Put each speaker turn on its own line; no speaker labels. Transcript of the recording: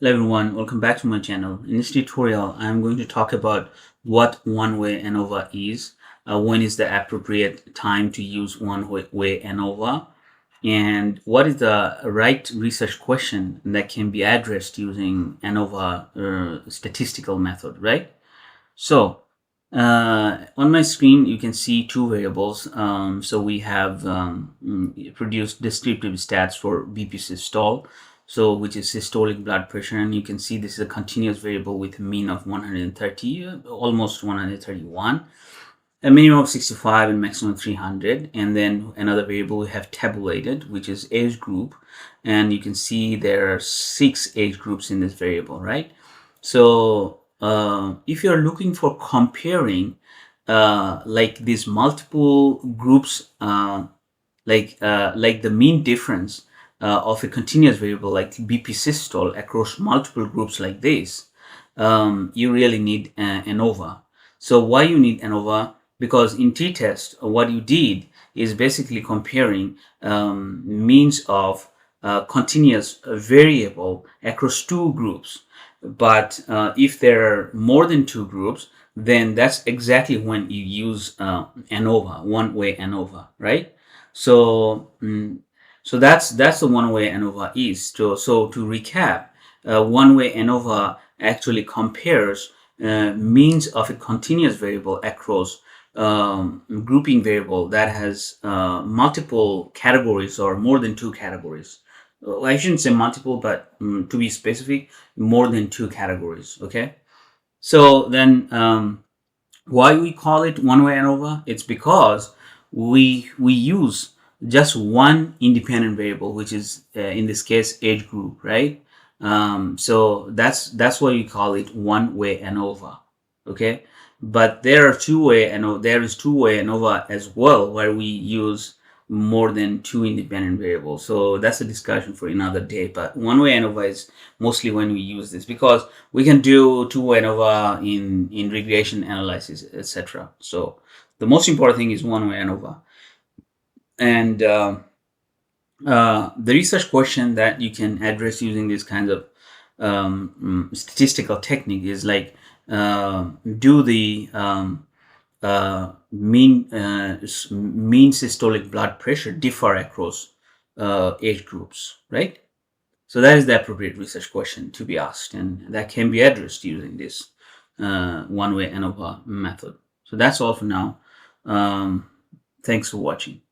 Hello everyone, welcome back to my channel. In this tutorial, I'm going to talk about what one-way ANOVA is, when is the appropriate time to use one-way ANOVA, and what is the right research question that can be addressed using ANOVA statistical method, right? So, on my screen, you can see two variables. So we have produced descriptive stats for BP systole, so which is systolic blood pressure, and you can see this is a continuous variable with a mean of 130, almost 131, a minimum of 65 and maximum 300. And then another variable we have tabulated, which is age group, and you can see there are 6 age groups in this variable, right? So if you're looking for comparing like these multiple groups, like the mean difference of a continuous variable like BP systole across multiple groups like this, you really need ANOVA. So why you need ANOVA? Because in t-test, what you did is basically comparing means of continuous variable across two groups. But if there are more than two groups, then that's exactly when you use ANOVA, one-way ANOVA, right? So, so that's the one-way ANOVA is. So to recap, one-way ANOVA actually compares means of a continuous variable across grouping variable that has multiple categories or more than two categories. I shouldn't say multiple, but to be specific, more than two categories. Okay. So then, why we call it one-way ANOVA? It's because we use just one independent variable, which is in this case age group, right? So that's why we call it one-way ANOVA. Okay. But there is two-way ANOVA as well, where we use more than two independent variables. So that's a discussion for another day. But one-way ANOVA is mostly when we use this, because we can do two-way ANOVA in regression analysis, etc. So the most important thing is one-way ANOVA. And the research question that you can address using this kind of statistical technique is like, do the mean systolic blood pressure differ across age groups, right? So that is the appropriate research question to be asked, and that can be addressed using this one-way ANOVA method. So that's all for now. Thanks for watching.